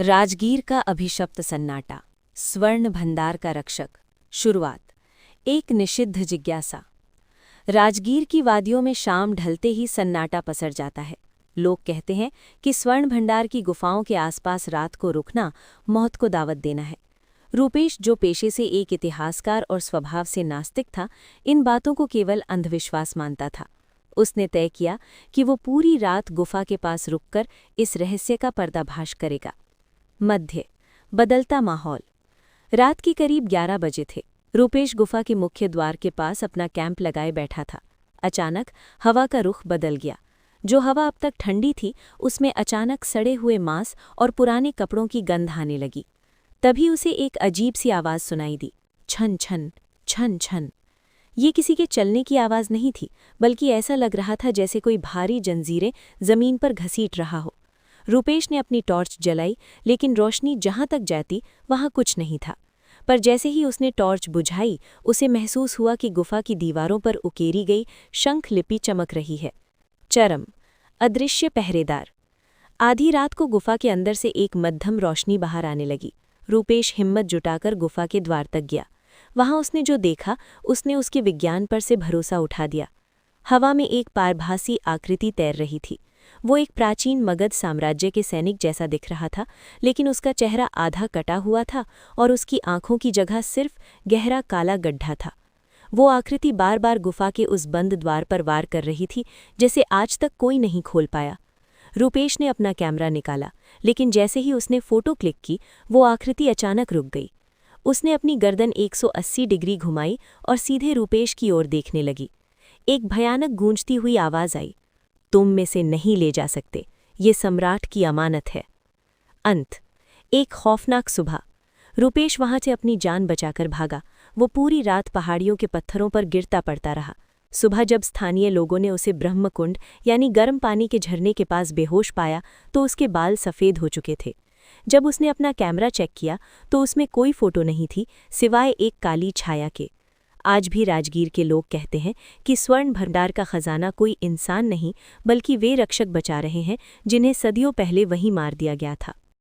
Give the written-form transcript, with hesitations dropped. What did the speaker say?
राजगीर का अभिशप्त सन्नाटा, स्वर्ण भंडार का रक्षक। शुरुआत। एक निषिद्ध जिज्ञासा। राजगीर की वादियों में शाम ढलते ही सन्नाटा पसर जाता है। लोग कहते हैं कि स्वर्ण भंडार की गुफाओं के आसपास रात को रुकना मौत को दावत देना है। रूपेश, जो पेशे से एक इतिहासकार और स्वभाव से नास्तिक था, इन बातों को केवल अंधविश्वास मानता था। उसने तय किया कि वो पूरी रात गुफा के पास रुककर इस रहस्य का पर्दाफाश करेगा। मध्य। बदलता माहौल। रात के करीब 11 बजे थे। रूपेश गुफा के मुख्य द्वार के पास अपना कैंप लगाए बैठा था। अचानक हवा का रुख बदल गया। जो हवा अब तक ठंडी थी, उसमें अचानक सड़े हुए मांस और पुराने कपड़ों की गंध आने लगी। तभी उसे एक अजीब सी आवाज़ सुनाई दी। छन छन, छन छन। ये किसी के चलने की आवाज़ नहीं थी, बल्कि ऐसा लग रहा था जैसे कोई भारी जंजीरें जमीन पर घसीट रहा हो। रूपेश ने अपनी टॉर्च जलाई, लेकिन रोशनी जहां तक जाती वहां कुछ नहीं था। पर जैसे ही उसने टॉर्च बुझाई, उसे महसूस हुआ कि गुफा की दीवारों पर उकेरी गई शंख लिपि चमक रही है। चरम। अदृश्य पहरेदार। आधी रात को गुफा के अंदर से एक मध्यम रोशनी बाहर आने लगी। रूपेश हिम्मत जुटाकर गुफा के द्वार तक गया। वहां उसने जो देखा, उसने उसके विज्ञान पर से भरोसा उठा दिया। हवा में एक पारभासी आकृति तैर रही थी। वो एक प्राचीन मगध साम्राज्य के सैनिक जैसा दिख रहा था, लेकिन उसका चेहरा आधा कटा हुआ था और उसकी आंखों की जगह सिर्फ गहरा काला गड्ढा था। वो आकृति बार बार गुफा के उस बंद द्वार पर वार कर रही थी, जैसे आज तक कोई नहीं खोल पाया। रूपेश ने अपना कैमरा निकाला, लेकिन जैसे ही उसने फोटो क्लिक की, वो आकृति अचानक रुक गई। उसने अपनी गर्दन 180 डिग्री घुमाई और सीधे रूपेश की ओर देखने लगी। एक भयानक गूंजती हुई आवाज़ आई। तुम में से नहीं ले जा सकते, ये सम्राट की अमानत है। अंत। एक खौफनाक सुबह। रूपेश वहां से अपनी जान बचाकर भागा। वो पूरी रात पहाड़ियों के पत्थरों पर गिरता पड़ता रहा। सुबह जब स्थानीय लोगों ने उसे ब्रह्मकुंड यानी गर्म पानी के झरने के पास बेहोश पाया, तो उसके बाल सफ़ेद हो चुके थे। जब उसने अपना कैमरा चेक किया, तो उसमें कोई फोटो नहीं थी, सिवाय एक काली छाया के। आज भी राजगीर के लोग कहते हैं कि स्वर्ण भंडार का खजाना कोई इंसान नहीं, बल्कि वे रक्षक बचा रहे हैं जिन्हें सदियों पहले वहीं मार दिया गया था।